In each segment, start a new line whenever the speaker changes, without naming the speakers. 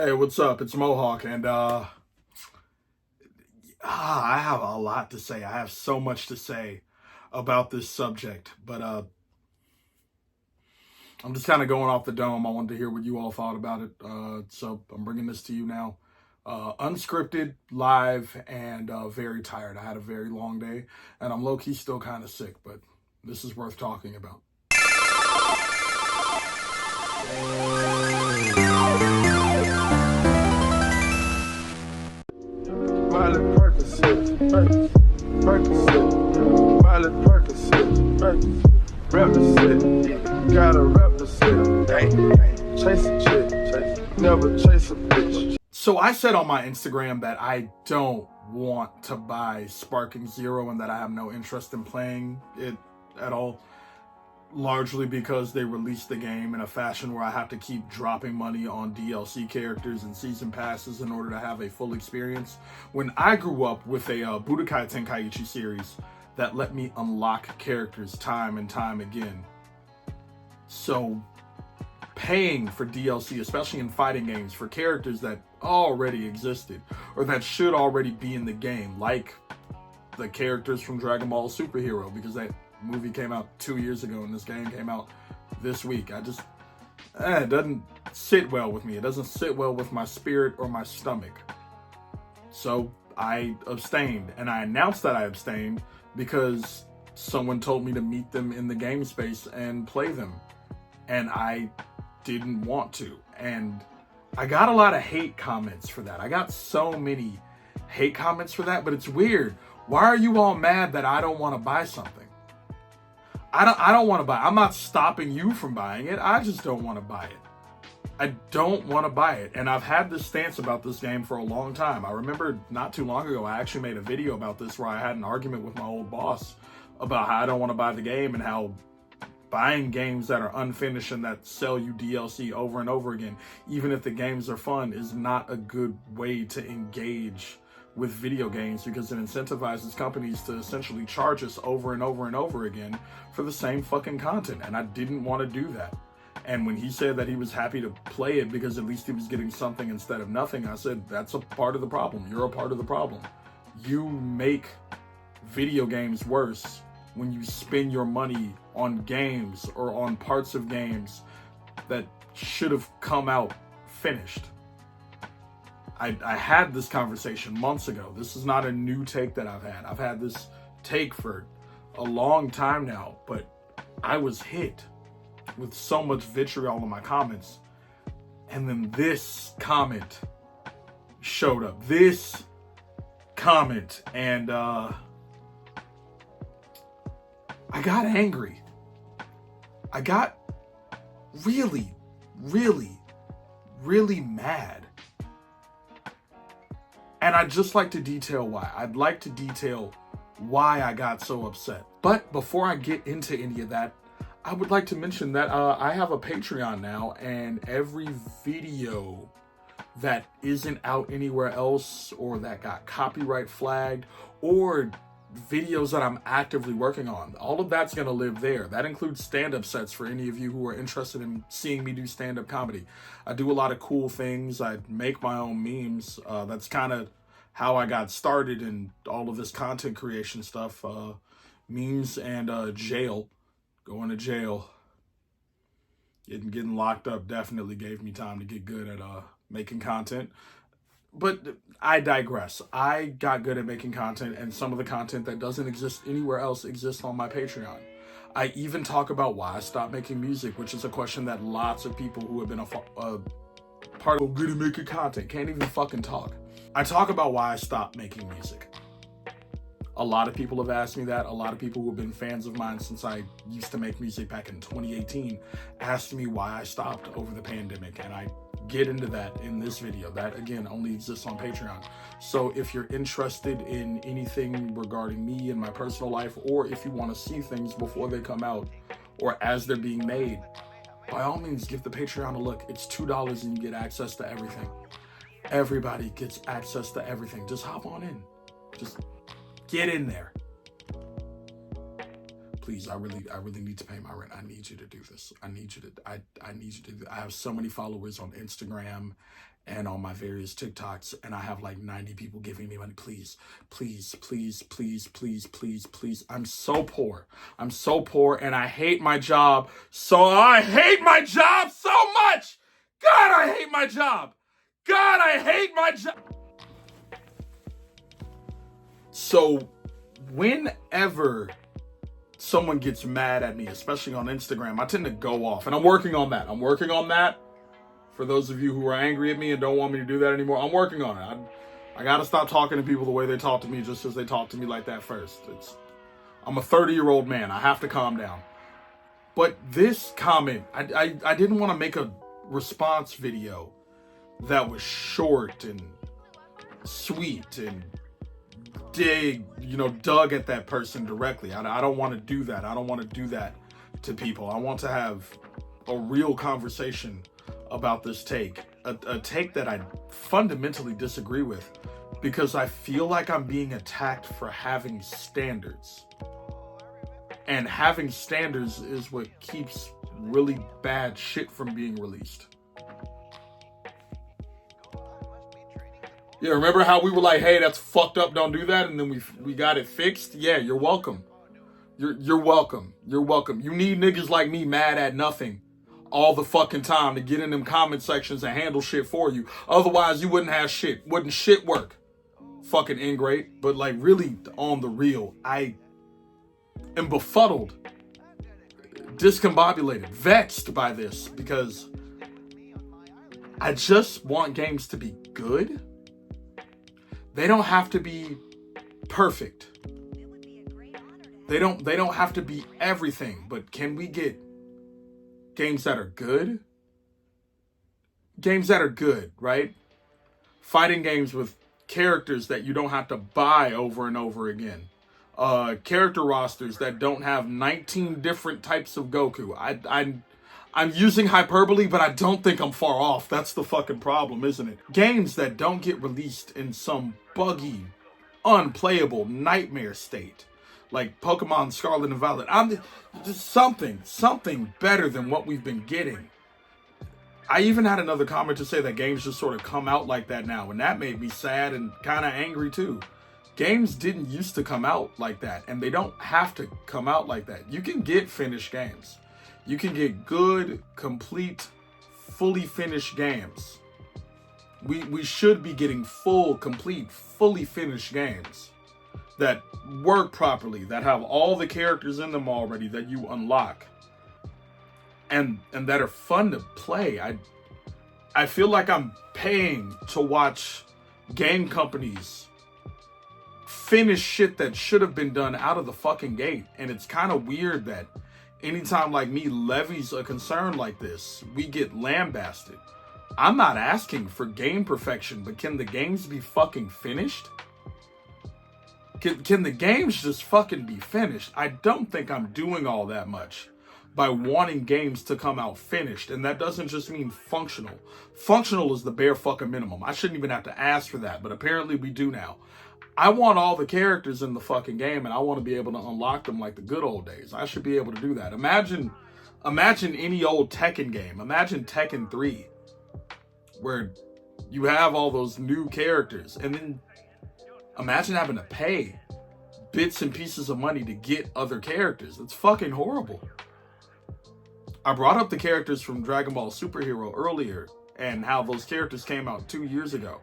Hey, what's up? It's Mohawk, and I have a lot to say. I have so much to say about this subject, but I'm just kind of going off the dome. I wanted to hear what you all thought about it, so I'm bringing this to you now. Unscripted, live, and very tired. I had a very long day, and I'm low-key still kind of sick, but this is worth talking about.
Miley Percocet, Percocet, Miley Percocet, represent, gotta represent, chase a chick, never chase a bitch.
So I said on my Instagram that I don't want to buy Sparking Zero and that I have no interest in playing it at all, largely because they released the game in a fashion where I have to keep dropping money on DLC characters and season passes in order to have a full experience. When I grew up with a Budokai Tenkaichi series that let me unlock characters time and time again. So paying for DLC, especially in fighting games, for characters that already existed or that should already be in the game, like the characters from Dragon Ball Superhero, because that movie came out 2 years ago and this game came out this week. It doesn't sit well with me. It doesn't sit well with my spirit or my stomach. So I abstained, and I announced that I abstained because someone told me to meet them in the game space and play them, and I didn't want to. And I got a lot of hate comments for that. I got so many hate comments for that, but it's weird. Why are you all mad that I don't want to buy something? I don't want to buy it. I'm not stopping you from buying it. I just don't want to buy it. I don't want to buy it. And I've had this stance about this game for a long time. I remember not too long ago, I actually made a video about this where I had an argument with my old boss about how I don't want to buy the game and how buying games that are unfinished and that sell you DLC over and over again, even if the games are fun, is not a good way to engage with video games, because it incentivizes companies to essentially charge us over and over and over again for the same fucking content. And I didn't want to do that. And when he said that he was happy to play it because at least he was getting something instead of nothing, I said, that's a part of the problem. You're a part of the problem. You make video games worse when you spend your money on games or on parts of games that should have come out finished. I had this conversation months ago. This is not a new take that I've had. I've had this take for a long time now, but I was hit with so much vitriol in my comments. And then this comment showed up. This comment, and I got angry. I got really, really, really mad. And I'd just like to detail why. I'd like to detail why I got so upset. But before I get into any of that, I would like to mention that I have a Patreon now, and every video that isn't out anywhere else, or that got copyright flagged, or videos that I'm actively working on, all of that's going to live there. That includes stand-up sets for any of you who are interested in seeing me do stand-up comedy. I do a lot of cool things. I make my own memes. That's kind of how I got started in all of this content creation stuff. Memes and jail. Going to jail. Getting locked up definitely gave me time to get good at making content. But I digress. I got good at making content, and some of the content that doesn't exist anywhere else exists on my Patreon. I even talk about why I stopped making music, which is a question that lots of people who have been a part of good at making content can't even fucking talk. I talk about why I stopped making music. A lot of people have asked me that. A lot of people who have been fans of mine since I used to make music back in 2018 asked me why I stopped over the pandemic, and I get into that in this video. That, again, only exists on Patreon. So if you're interested in anything regarding me and my personal life, or if you want to see things before they come out or as they're being made, by all means, give the Patreon a look. It's $2 and you get access to everything. Everybody gets access to everything. Just hop on in. Just get in there. please, I really need to pay my rent. I need you to do this. I need you to do. I have so many followers on Instagram and on my various TikToks, and I have like 90 people giving me money. Please, please, please, please, please, please, please. I'm so poor. And I hate my job. So I hate my job so much. God, I hate my job. God, I hate my job. So whenever someone gets mad at me, especially on Instagram, I tend to go off, and I'm working on that. For those of you who are angry at me and don't want me to do that anymore, I'm working on it. I gotta stop talking to people the way they talk to me, just as they talk to me like that first. I'm a 30-year-old man. I have to calm down. But this comment, I didn't want to make a response video that was short and sweet and dug at that person directly. I don't want to do that. I don't want to do that to people. I want to have a real conversation about this take, a take that I fundamentally disagree with, because I feel like I'm being attacked for having standards. And having standards is what keeps really bad shit from being released. Yeah, remember how we were like, hey, that's fucked up, don't do that, and then we got it fixed? Yeah, you're welcome. You're welcome. You're welcome. You need niggas like me mad at nothing all the fucking time to get in them comment sections and handle shit for you. Otherwise, you wouldn't have shit. Wouldn't shit work. Fucking ingrate. But like, really, on the real, I am befuddled, discombobulated, vexed by this, because I just want games to be good. They don't have to be perfect. They don't have to be everything, but can we get games that are good? Games that are good, right? Fighting games with characters that you don't have to buy over and over again. Character rosters that don't have 19 different types of Goku. I'm using hyperbole, but I don't think I'm far off. That's the fucking problem, isn't it? Games that don't get released in some buggy, unplayable nightmare state, like Pokemon Scarlet and Violet. Just something better than what we've been getting. I even had another comment to say that games just sort of come out like that now, and that made me sad and kind of angry too. Games didn't used to come out like that, and they don't have to come out like that. You can get finished games. You can get good, complete, fully finished games. We should be getting full, complete, fully finished games that work properly, that have all the characters in them already that you unlock, and that are fun to play. I feel like I'm paying to watch game companies finish shit that should have been done out of the fucking gate, and it's kind of weird that anytime like me levies a concern like this, we get lambasted. I'm not asking for game perfection, but can the games be fucking finished? Can the games just fucking be finished? I don't think I'm doing all that much by wanting games to come out finished, and that doesn't just mean functional. Functional is the bare fucking minimum. I shouldn't even have to ask for that, but apparently we do now. I want all the characters in the fucking game, and I want to be able to unlock them like the good old days. I should be able to do that. Imagine any old Tekken game. Imagine Tekken 3, where you have all those new characters, and then imagine having to pay bits and pieces of money to get other characters. It's fucking horrible. I brought up the characters from Dragon Ball Superhero earlier, and how those characters came out 2 years ago,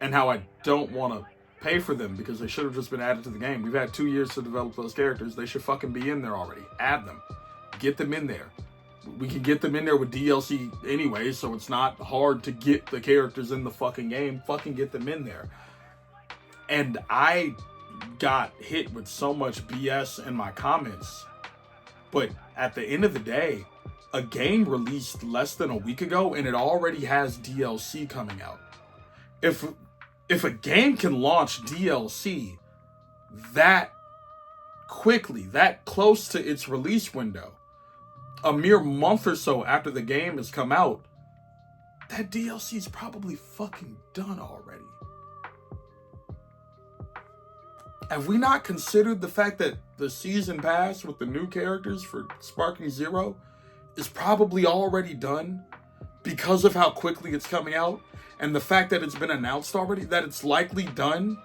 and how I don't want to pay for them because they should have just been added to the game. We've had 2 years to develop those characters. They should fucking be in there already. Add them. Get them in there. We can get them in there with DLC anyway, so it's not hard to get the characters in the fucking game. Fucking get them in there. And I got hit with so much BS in my comments. But at the end of the day, a game released less than a week ago and it already has DLC coming out. If a game can launch DLC that quickly, that close to its release window, a mere month or so after the game has come out, that DLC is probably fucking done already. Have we not considered the fact that the season pass with the new characters for Sparking Zero is probably already done because of how quickly it's coming out, and the fact that it's been announced already, that it's likely done,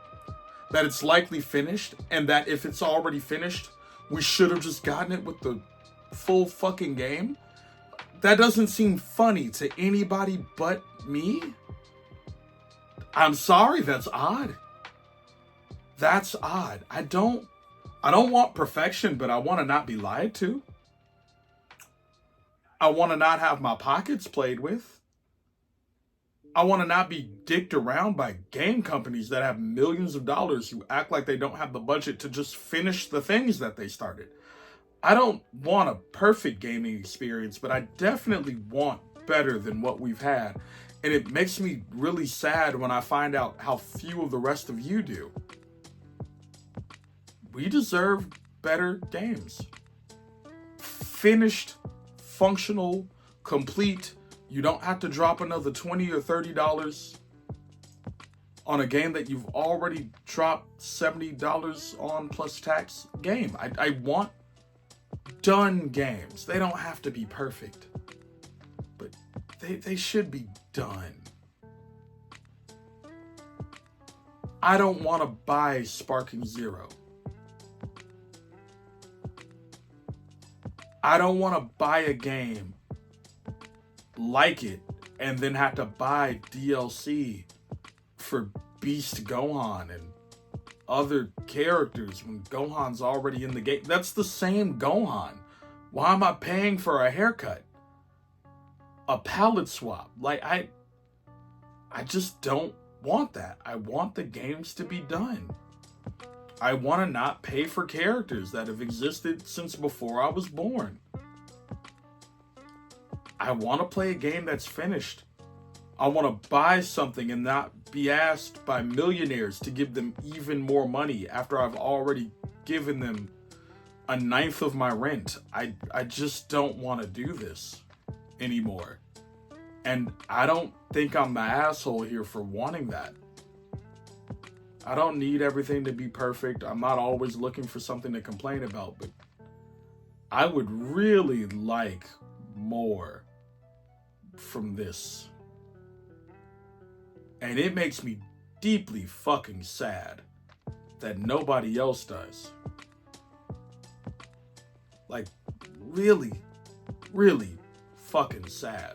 that it's likely finished, and that if it's already finished, we should have just gotten it with the full fucking game? That doesn't seem funny to anybody but me. I'm sorry, that's odd. That's odd. I don't want perfection, but I want to not be lied to. I want to not have my pockets played with. I want to not be dicked around by game companies that have millions of dollars who act like they don't have the budget to just finish the things that they started. I don't want a perfect gaming experience, but I definitely want better than what we've had. And it makes me really sad when I find out how few of the rest of you do. We deserve better games. Finished, functional, complete. You don't have to drop another $20 or $30 on a game that you've already dropped $70 on plus tax game. I want done games. They don't have to be perfect, but they should be done. I don't want to buy Sparking Zero. I don't want to buy a game, like it, and then have to buy DLC for Beast Gohan and other characters when Gohan's already in the game. That's the same Gohan. Why am I paying for a haircut? A palette swap? Like, I just don't want that. I want the games to be done. I want to not pay for characters that have existed since before I was born. I want to play a game that's finished. I want to buy something and not be asked by millionaires to give them even more money after I've already given them a ninth of my rent. I just don't want to do this anymore. And I don't think I'm the asshole here for wanting that. I don't need everything to be perfect. I'm not always looking for something to complain about, but I would really like more from this. And it makes me deeply fucking sad that nobody else does. Like, really, really fucking sad.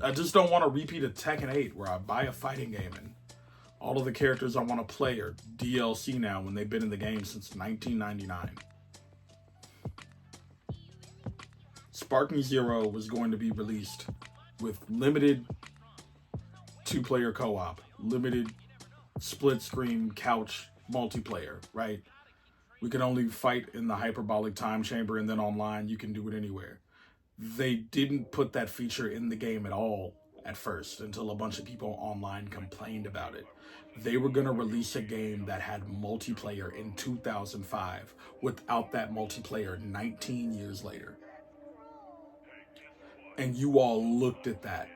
I just don't want to repeat a Tekken 8 where I buy a fighting game and all of the characters I want to play are DLC now when they've been in the game since 1999. Sparking Zero was going to be released with limited 2-player co-op, limited split screen couch multiplayer, right? We could only fight in the hyperbolic time chamber, and then online you can do it anywhere. They didn't put that feature in the game at all at first until a bunch of people online complained about it. They were going to release a game that had multiplayer in 2005 without that multiplayer 19 years later. And you all looked at that,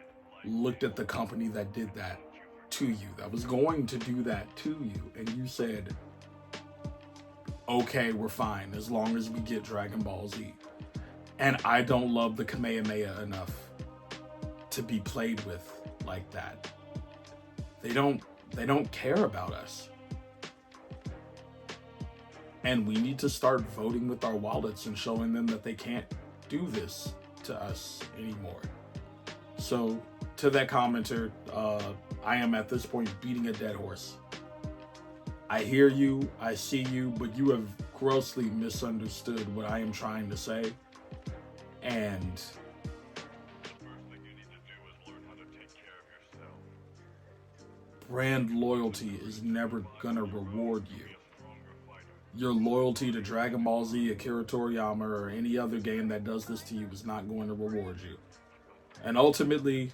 looked at the company that did that to you, that was going to do that to you, and you said, okay, we're fine as long as we get Dragon Ball Z. And I don't love the Kamehameha enough to be played with like that. They don't care about us. And we need to start voting with our wallets and showing them that they can't do this to us anymore. So, to that commenter, I am at this point beating a dead horse. I hear you, I see you, but you have grossly misunderstood what I am trying to say. And brand loyalty is never gonna reward you. Your loyalty to Dragon Ball Z, Akira Toriyama, or any other game that does this to you is not going to reward you. And ultimately,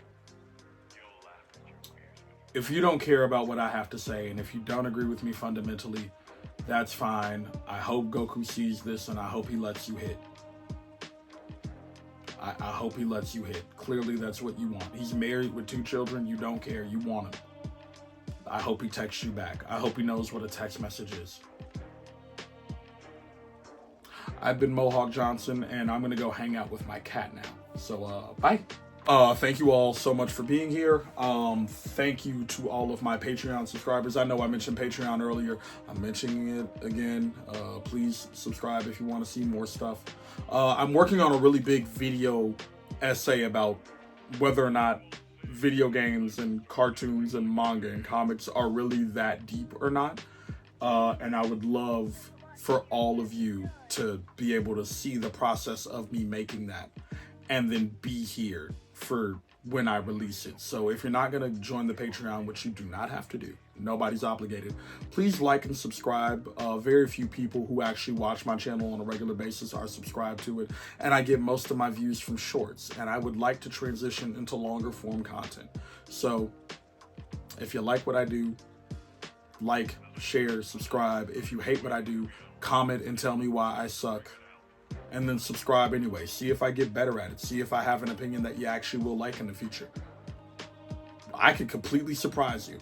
if you don't care about what I have to say, and if you don't agree with me fundamentally, that's fine. I hope Goku sees this, and I hope he lets you hit. I hope he lets you hit. Clearly, that's what you want. He's married with 2 children. You don't care. You want him. I hope he texts you back. I hope he knows what a text message is. I've been Mohawk Johnson, and I'm going to go hang out with my cat now. So, bye. Thank you all so much for being here. Thank you to all of my Patreon subscribers. I know I mentioned Patreon earlier. I'm mentioning it again. Please subscribe if you want to see more stuff. I'm working on a really big video essay about whether or not video games and cartoons and manga and comics are really that deep or not. And I would love for all of you to be able to see the process of me making that and then be here for when I release it. So if you're not going to join the Patreon, which you do not have to do, nobody's obligated, please like and subscribe. Very few people who actually watch my channel on a regular basis are subscribed to it, and I get most of my views from shorts, and I would like to transition into longer form content. So if you like what I do, like, share, subscribe. If you hate what I do, comment and tell me why I suck. And then subscribe anyway. See if I get better at it. See if I have an opinion that you actually will like in the future. I could completely surprise you.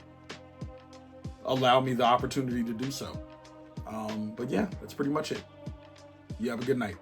Allow me the opportunity to do so. But yeah, that's pretty much it. You have a good night.